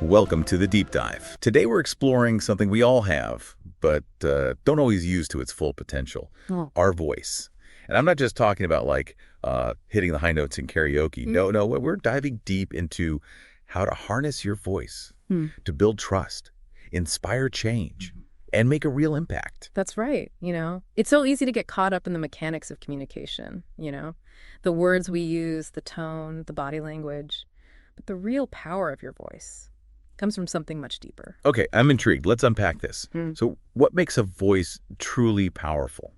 Welcome to the Deep Dive. Today we're exploring something we all have, but don't always use to its full potential, our voice. And I'm not just talking about hitting the high notes in karaoke. No, we're diving deep into how to harness your voice to build trust, inspire change, and make a real impact. That's right. It's so easy to get caught up in the mechanics of communication, the words we use, the tone, the body language. But the real power of your voice comes from something much deeper. Okay, I'm intrigued. Let's unpack this. So what makes a voice truly powerful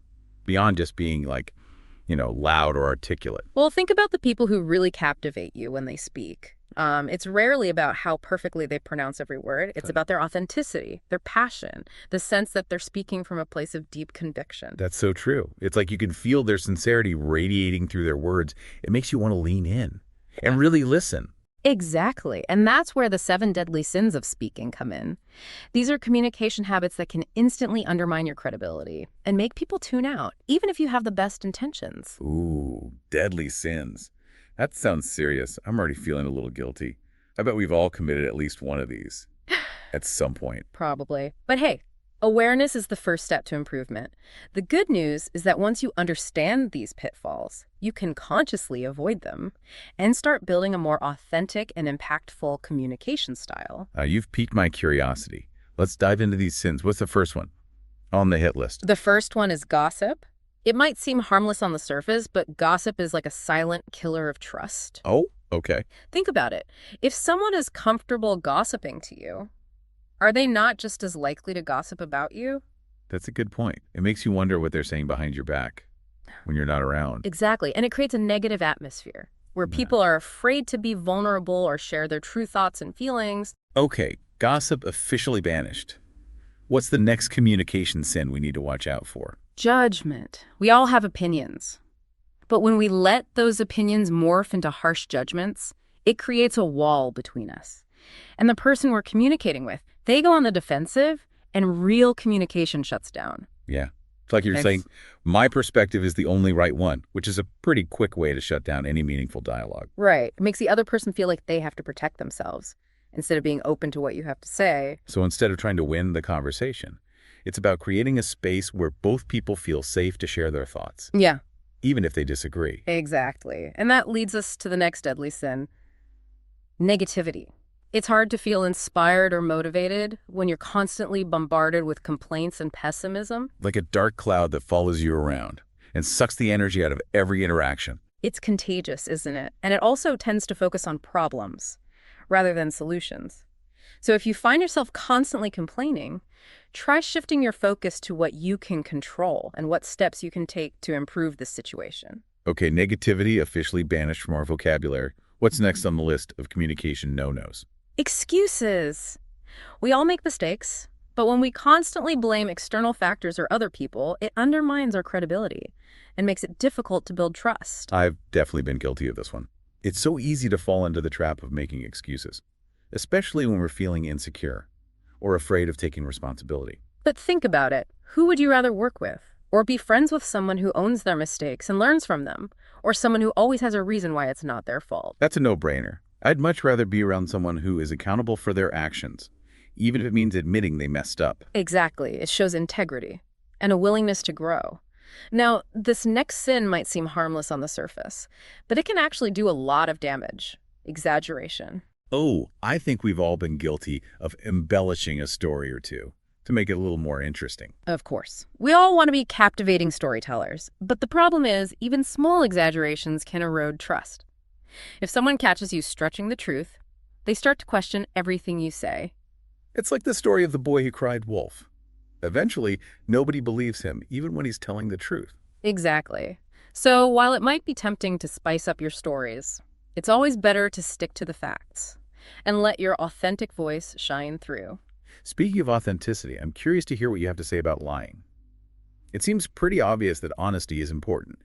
beyond just being loud or articulate? Well, think about the people who really captivate you when they speak. It's rarely about how perfectly they pronounce every word. It's about their authenticity, their passion, the sense that they're speaking from a place of deep conviction. That's so true. It's like you can feel their sincerity radiating through their words. It makes you want to lean in and really listen. Exactly. And that's where the 7 deadly sins of speaking come in. These are communication habits that can instantly undermine your credibility and make people tune out, even if you have the best intentions. Ooh, deadly sins. That sounds serious. I'm already feeling a little guilty. I bet we've all committed at least one of these at some point. Probably. But hey, awareness is the first step to improvement. The good news is that once you understand these pitfalls, you can consciously avoid them and start building a more authentic and impactful communication style. You've piqued my curiosity. Let's dive into these sins. What's the first one on the hit list? The first one is gossip. It might seem harmless on the surface, but gossip is like a silent killer of trust. Oh, okay. Think about it. If someone is comfortable gossiping to you, are they not just as likely to gossip about you? That's a good point. It makes you wonder what they're saying behind your back when you're not around. Exactly. And it creates a negative atmosphere where people are afraid to be vulnerable or share their true thoughts and feelings. Okay, gossip officially banished. What's the next communication sin we need to watch out for? Judgment. We all have opinions. But when we let those opinions morph into harsh judgments, it creates a wall between us. And the person we're communicating with, they go on the defensive and real communication shuts down. Yeah. It's like you're saying, my perspective is the only right one, which is a pretty quick way to shut down any meaningful dialogue. Right. It makes the other person feel like they have to protect themselves instead of being open to what you have to say. So instead of trying to win the conversation, it's about creating a space where both people feel safe to share their thoughts. Yeah. Even if they disagree. Exactly. And that leads us to the next deadly sin, negativity. It's hard to feel inspired or motivated when you're constantly bombarded with complaints and pessimism. Like a dark cloud that follows you around and sucks the energy out of every interaction. It's contagious, isn't it? And it also tends to focus on problems rather than solutions. So if you find yourself constantly complaining, try shifting your focus to what you can control and what steps you can take to improve the situation. Okay, negativity officially banished from our vocabulary. What's next on the list of communication no-nos? Excuses. We all make mistakes, but when we constantly blame external factors or other people, it undermines our credibility and makes it difficult to build trust. I've definitely been guilty of this one. It's so easy to fall into the trap of making excuses, especially when we're feeling insecure or afraid of taking responsibility. But think about it. Who would you rather work with? Or be friends with someone who owns their mistakes and learns from them? Or someone who always has a reason why it's not their fault? That's a no-brainer. I'd much rather be around someone who is accountable for their actions, even if it means admitting they messed up. Exactly. It shows integrity and a willingness to grow. Now, this next sin might seem harmless on the surface, but it can actually do a lot of damage. Exaggeration. Oh, I think we've all been guilty of embellishing a story or two to make it a little more interesting. Of course. We all want to be captivating storytellers, but the problem is even small exaggerations can erode trust. If someone catches you stretching the truth, they start to question everything you say. It's like the story of the boy who cried wolf. Eventually, nobody believes him, even when he's telling the truth. Exactly. So while it might be tempting to spice up your stories, it's always better to stick to the facts and let your authentic voice shine through. Speaking of authenticity, I'm curious to hear what you have to say about lying. It seems pretty obvious that honesty is important,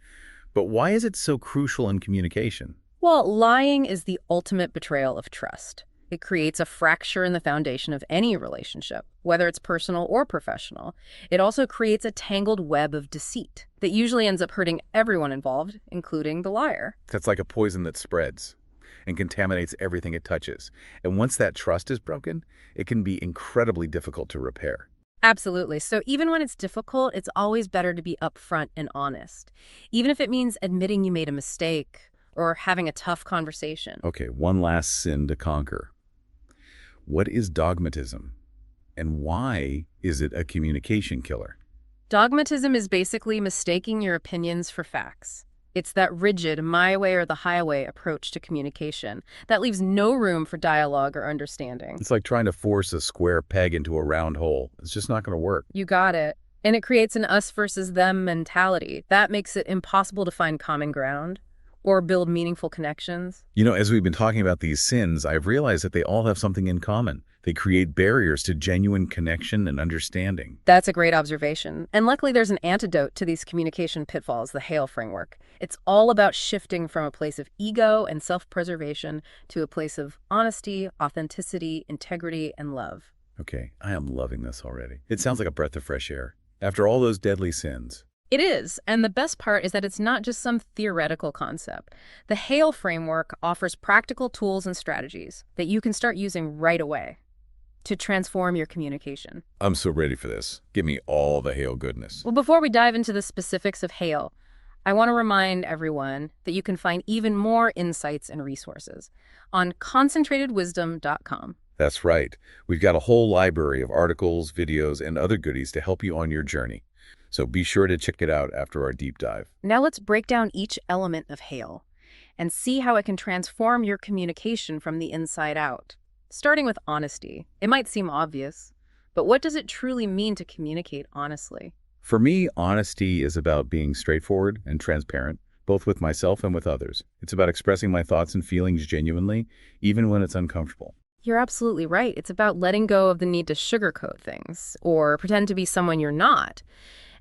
but why is it so crucial in communication? Well, lying is the ultimate betrayal of trust. It creates a fracture in the foundation of any relationship, whether it's personal or professional. It also creates a tangled web of deceit that usually ends up hurting everyone involved, including the liar. That's like a poison that spreads. and contaminates everything it touches. And once that trust is broken, it can be incredibly difficult to repair. Absolutely. So even when it's difficult, it's always better to be upfront and honest, even if it means admitting you made a mistake or having a tough conversation. Okay, one last sin to conquer. What is dogmatism? And why is it a communication killer? Dogmatism is basically mistaking your opinions for facts. It's that rigid, my way or the highway approach to communication that leaves no room for dialogue or understanding. It's like trying to force a square peg into a round hole. It's just not going to work. You got it. And it creates an us versus them mentality. That makes it impossible to find common ground or build meaningful connections. You know, as we've been talking about these sins, I've realized that they all have something in common. They create barriers to genuine connection and understanding. That's a great observation. And luckily, there's an antidote to these communication pitfalls, the HALE framework. It's all about shifting from a place of ego and self-preservation to a place of honesty, authenticity, integrity, and love. Okay, I am loving this already. It sounds like a breath of fresh air. After all those deadly sins. It is, and the best part is that it's not just some theoretical concept. The HALE framework offers practical tools and strategies that you can start using right away to transform your communication. I'm so ready for this. Give me all the hail goodness. Well, before we dive into the specifics of HALE, I want to remind everyone that you can find even more insights and resources on concentratedwisdom.com. That's right. We've got a whole library of articles, videos, and other goodies to help you on your journey. So be sure to check it out after our deep dive. Now let's break down each element of HALE and see how it can transform your communication from the inside out. Starting with honesty. It might seem obvious, but what does it truly mean to communicate honestly? For me, honesty is about being straightforward and transparent, both with myself and with others. It's about expressing my thoughts and feelings genuinely, even when it's uncomfortable. You're absolutely right. It's about letting go of the need to sugarcoat things or pretend to be someone you're not.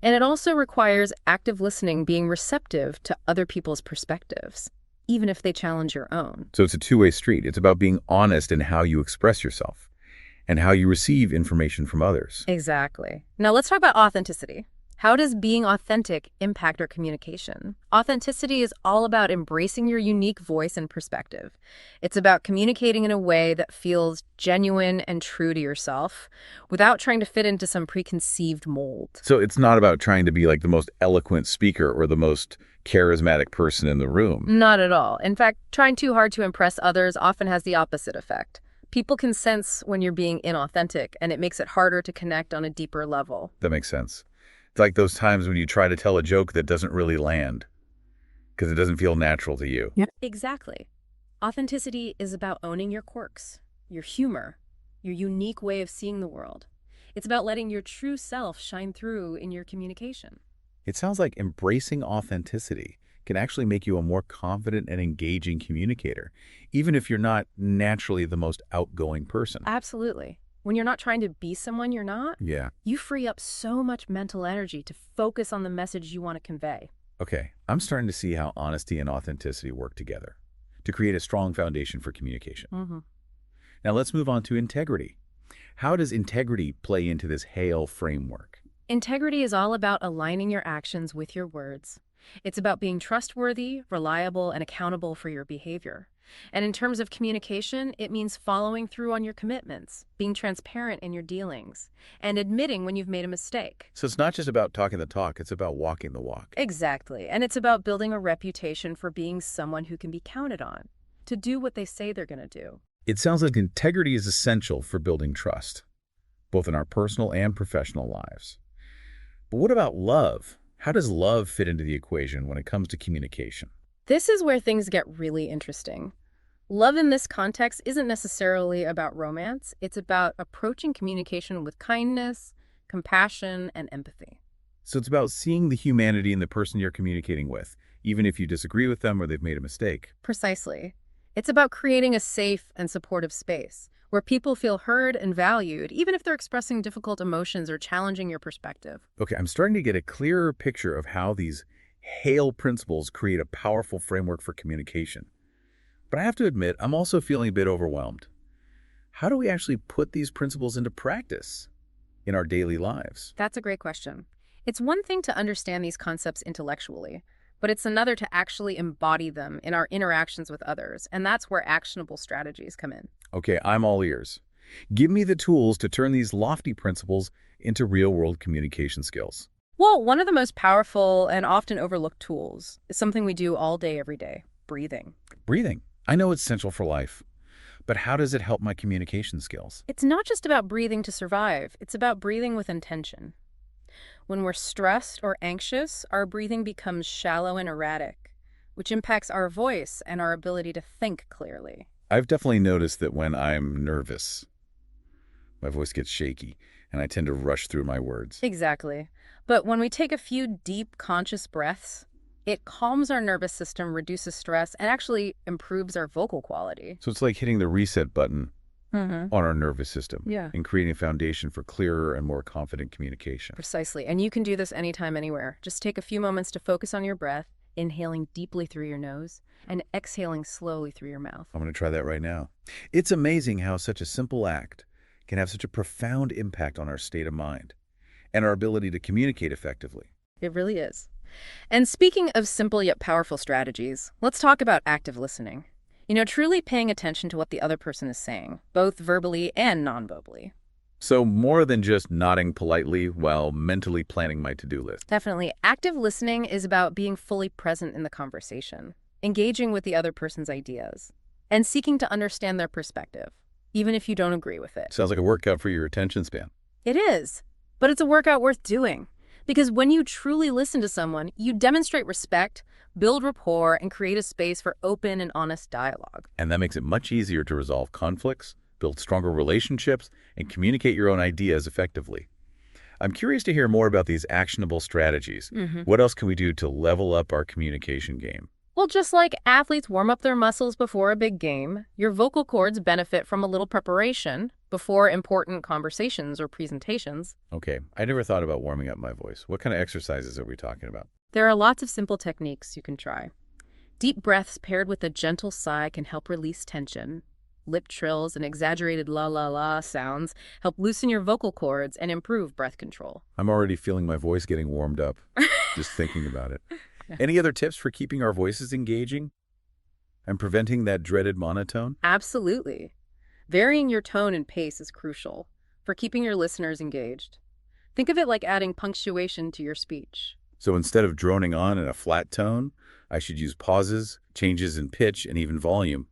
And it also requires active listening, being receptive to other people's perspectives, even if they challenge your own. So it's a two-way street. It's about being honest in how you express yourself and how you receive information from others. Exactly. Now let's talk about authenticity. How does being authentic impact our communication? Authenticity is all about embracing your unique voice and perspective. It's about communicating in a way that feels genuine and true to yourself without trying to fit into some preconceived mold. So it's not about trying to be like the most eloquent speaker or the most charismatic person in the room. Not at all. In fact, trying too hard to impress others often has the opposite effect. People can sense when you're being inauthentic, and it makes it harder to connect on a deeper level. That makes sense. It's like those times when you try to tell a joke that doesn't really land because it doesn't feel natural to you. Yeah. Exactly. Authenticity is about owning your quirks, your humor, your unique way of seeing the world. It's about letting your true self shine through in your communication. It sounds like embracing authenticity can actually make you a more confident and engaging communicator, even if you're not naturally the most outgoing person. Absolutely. When you're not trying to be someone you're not, Yeah. you free up so much mental energy to focus on the message you want to convey. Okay, I'm starting to see how honesty and authenticity work together to create a strong foundation for communication. Now let's move on to integrity. How does integrity play into this HALE framework? Integrity is all about aligning your actions with your words. It's about being trustworthy, reliable, and accountable for your behavior. And in terms of communication, it means following through on your commitments, being transparent in your dealings, and admitting when you've made a mistake. So it's not just about talking the talk, it's about walking the walk. Exactly. And it's about building a reputation for being someone who can be counted on, to do what they say they're going to do. It sounds like integrity is essential for building trust, both in our personal and professional lives. But what about love? How does love fit into the equation when it comes to communication? This is where things get really interesting. Love in this context isn't necessarily about romance. It's about approaching communication with kindness, compassion, and empathy. So it's about seeing the humanity in the person you're communicating with, even if you disagree with them or they've made a mistake. Precisely. It's about creating a safe and supportive space where people feel heard and valued, even if they're expressing difficult emotions or challenging your perspective. Okay, I'm starting to get a clearer picture of how these HALE principles create a powerful framework for communication. But I have to admit, I'm also feeling a bit overwhelmed. How do we actually put these principles into practice in our daily lives? That's a great question. It's one thing to understand these concepts intellectually, but it's another to actually embody them in our interactions with others, and that's where actionable strategies come in. Okay, I'm all ears. Give me the tools to turn these lofty principles into real-world communication skills. Well, one of the most powerful and often overlooked tools is something we do all day, every day: breathing. Breathing. I know it's essential for life, but how does it help my communication skills? It's not just about breathing to survive, it's about breathing with intention. When we're stressed or anxious, our breathing becomes shallow and erratic, which impacts our voice and our ability to think clearly. I've definitely noticed that when I'm nervous, my voice gets shaky, and I tend to rush through my words. Exactly. But when we take a few deep, conscious breaths, it calms our nervous system, reduces stress, and actually improves our vocal quality. So it's like hitting the reset button Mm-hmm. on our nervous system Yeah. and creating a foundation for clearer and more confident communication. Precisely. And you can do this anytime, anywhere. Just take a few moments to focus on your breath, inhaling deeply through your nose and exhaling slowly through your mouth. I'm going to try that right now. It's amazing how such a simple act can have such a profound impact on our state of mind and our ability to communicate effectively. It really is. And speaking of simple yet powerful strategies, let's talk about active listening. Truly paying attention to what the other person is saying, both verbally and non-verbally. So more than just nodding politely while mentally planning my to-do list. Definitely. Active listening is about being fully present in the conversation, engaging with the other person's ideas, and seeking to understand their perspective, even if you don't agree with it. Sounds like a workout for your attention span. It is, but it's a workout worth doing. Because when you truly listen to someone, you demonstrate respect, build rapport, and create a space for open and honest dialogue. And that makes it much easier to resolve conflicts, build stronger relationships, and communicate your own ideas effectively. I'm curious to hear more about these actionable strategies. What else can we do to level up our communication game? Well, just like athletes warm up their muscles before a big game, your vocal cords benefit from a little preparation before important conversations or presentations. Okay, I never thought about warming up my voice. What kind of exercises are we talking about? There are lots of simple techniques you can try. Deep breaths paired with a gentle sigh can help release tension. Lip trills and exaggerated la la la sounds help loosen your vocal cords and improve breath control. I'm already feeling my voice getting warmed up, just thinking about it. Any other tips for keeping our voices engaging and preventing that dreaded monotone? Absolutely. Varying your tone and pace is crucial for keeping your listeners engaged. Think of it like adding punctuation to your speech. So instead of droning on in a flat tone, I should use pauses, changes in pitch, and even volume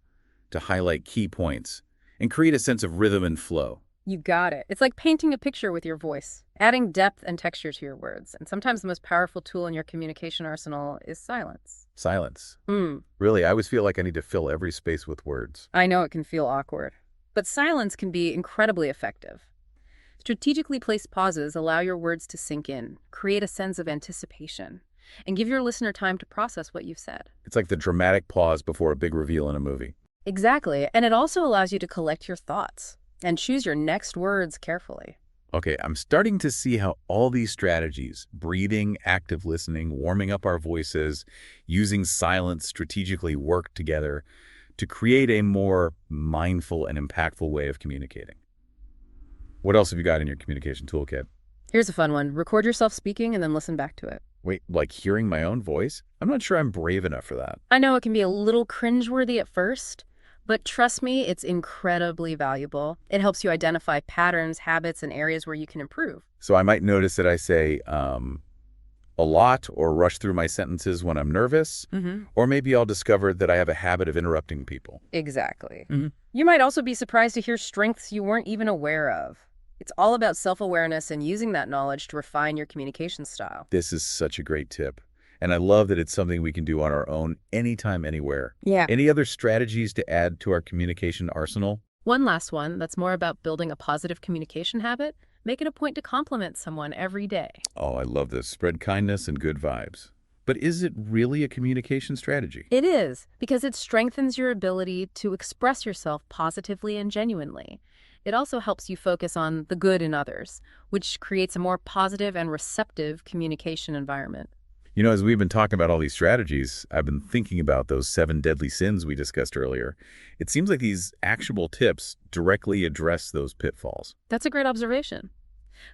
to highlight key points and create a sense of rhythm and flow. You got it. It's like painting a picture with your voice, adding depth and texture to your words. And sometimes the most powerful tool in your communication arsenal is silence. Silence. Really, I always feel like I need to fill every space with words. I know it can feel awkward, but silence can be incredibly effective. Strategically placed pauses allow your words to sink in, create a sense of anticipation, and give your listener time to process what you've said. It's like the dramatic pause before a big reveal in a movie. Exactly, and it also allows you to collect your thoughts and choose your next words carefully. Okay, I'm starting to see how all these strategies, breathing, active listening, warming up our voices, using silence strategically work together to create a more mindful and impactful way of communicating. What else have you got in your communication toolkit? Here's a fun one. Record yourself speaking and then listen back to it. Wait, like hearing my own voice? I'm not sure I'm brave enough for that. I know it can be a little cringeworthy at first, but trust me, it's incredibly valuable. It helps you identify patterns, habits, and areas where you can improve. So I might notice that I say a lot or rush through my sentences when I'm nervous, or maybe I'll discover that I have a habit of interrupting people. Exactly. You might also be surprised to hear strengths you weren't even aware of. It's all about self-awareness and using that knowledge to refine your communication style. This is such a great tip. And I love that it's something we can do on our own anytime, anywhere. Yeah. Any other strategies to add to our communication arsenal? One last one that's more about building a positive communication habit. Make it a point to compliment someone every day. Oh, I love this. Spread kindness and good vibes. But is it really a communication strategy? It is, because it strengthens your ability to express yourself positively and genuinely. It also helps you focus on the good in others, which creates a more positive and receptive communication environment. You know, as we've been talking about all these strategies, I've been thinking about those 7 deadly sins we discussed earlier. It seems like these actionable tips directly address those pitfalls. That's a great observation.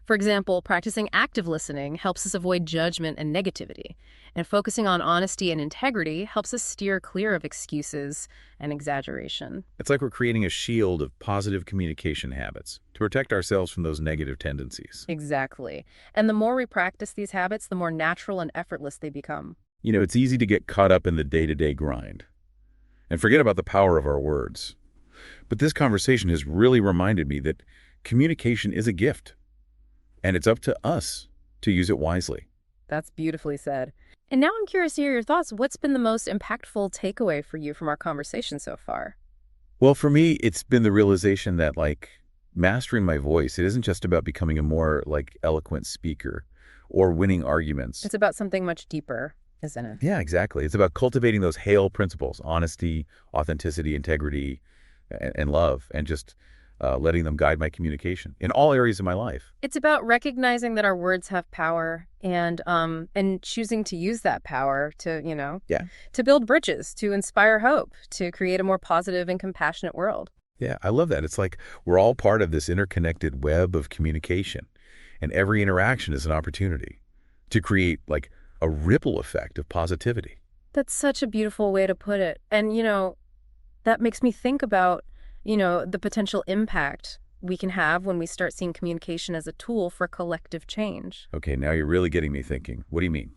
For example, practicing active listening helps us avoid judgment and negativity, and focusing on honesty and integrity helps us steer clear of excuses and exaggeration. It's like we're creating a shield of positive communication habits to protect ourselves from those negative tendencies. Exactly. And the more we practice these habits, the more natural and effortless they become. It's easy to get caught up in the day-to-day grind and forget about the power of our words. But this conversation has really reminded me that communication is a gift, and it's up to us to use it wisely. That's beautifully said. And now I'm curious to hear your thoughts. What's been the most impactful takeaway for you from our conversation so far? Well, for me, it's been the realization that, mastering my voice, it isn't just about becoming a more, eloquent speaker or winning arguments. It's about something much deeper, isn't it? Yeah, exactly. It's about cultivating those HAIL principles: honesty, authenticity, integrity, and love, and just letting them guide my communication in all areas of my life. It's about recognizing that our words have power and choosing to use that power to, to build bridges, to inspire hope, to create a more positive and compassionate world. Yeah, I love that. It's like we're all part of this interconnected web of communication, and every interaction is an opportunity to create a ripple effect of positivity. That's such a beautiful way to put it. And, that makes me think about, the potential impact we can have when we start seeing communication as a tool for collective change. Okay, now you're really getting me thinking. What do you mean?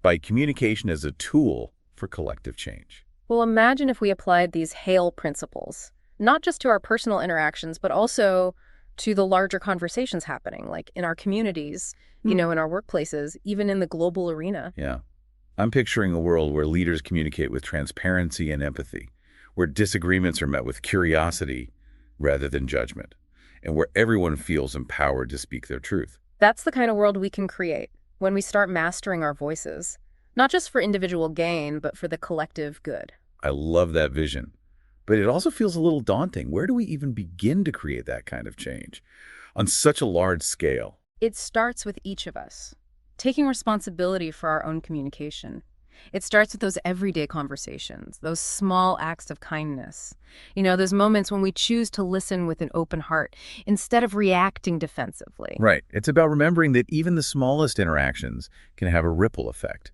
By communication as a tool for collective change. Well, imagine if we applied these HAIL principles, not just to our personal interactions, but also to the larger conversations happening, like in our communities, in our workplaces, even in the global arena. Yeah. I'm picturing a world where leaders communicate with transparency and empathy, where disagreements are met with curiosity rather than judgment, and where everyone feels empowered to speak their truth. That's the kind of world we can create when we start mastering our voices, not just for individual gain, but for the collective good. I love that vision, but it also feels a little daunting. Where do we even begin to create that kind of change on such a large scale? It starts with each of us taking responsibility for our own communication. It starts with those everyday conversations, those small acts of kindness. Those moments when we choose to listen with an open heart instead of reacting defensively. Right. It's about remembering that even the smallest interactions can have a ripple effect,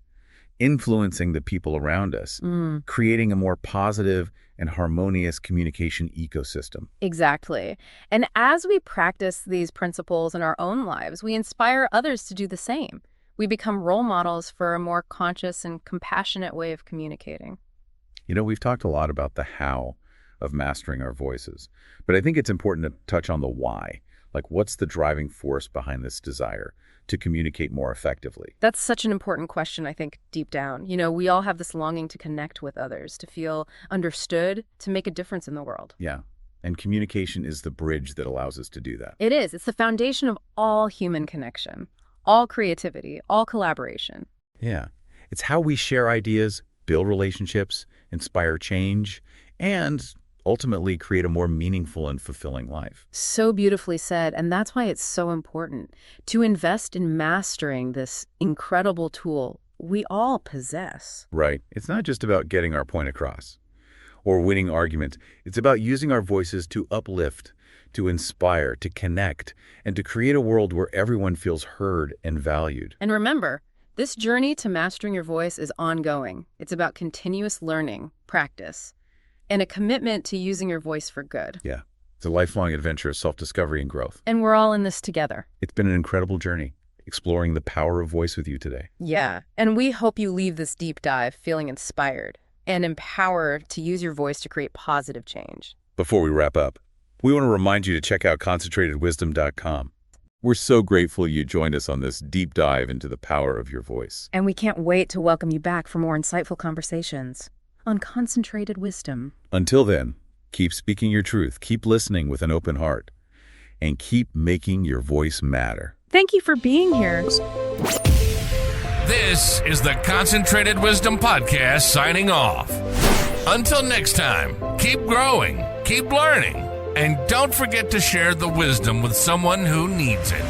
influencing the people around us, creating a more positive and harmonious communication ecosystem. Exactly. And as we practice these principles in our own lives, we inspire others to do the same. We become role models for a more conscious and compassionate way of communicating. We've talked a lot about the how of mastering our voices, but I think it's important to touch on the why. What's the driving force behind this desire to communicate more effectively? That's such an important question, I think, deep down. We all have this longing to connect with others, to feel understood, to make a difference in the world. Yeah. And communication is the bridge that allows us to do that. It is. It's the foundation of all human connection, all creativity, all collaboration. Yeah. It's how we share ideas, build relationships, inspire change, and ultimately create a more meaningful and fulfilling life. So beautifully said, and that's why it's so important to invest in mastering this incredible tool we all possess. Right. It's not just about getting our point across or winning arguments. It's about using our voices to uplift, to inspire, to connect, and to create a world where everyone feels heard and valued. And remember, this journey to mastering your voice is ongoing. It's about continuous learning, practice, and a commitment to using your voice for good. Yeah. It's a lifelong adventure of self-discovery and growth. And we're all in this together. It's been an incredible journey, exploring the power of voice with you today. Yeah. And we hope you leave this deep dive feeling inspired and empowered to use your voice to create positive change. Before we wrap up, we want to remind you to check out concentratedwisdom.com. We're so grateful you joined us on this deep dive into the power of your voice. And we can't wait to welcome you back for more insightful conversations on Concentrated Wisdom. Until then, keep speaking your truth, keep listening with an open heart, and keep making your voice matter. Thank you for being here. This is the Concentrated Wisdom Podcast signing off. Until next time, keep growing, keep learning, and don't forget to share the wisdom with someone who needs it.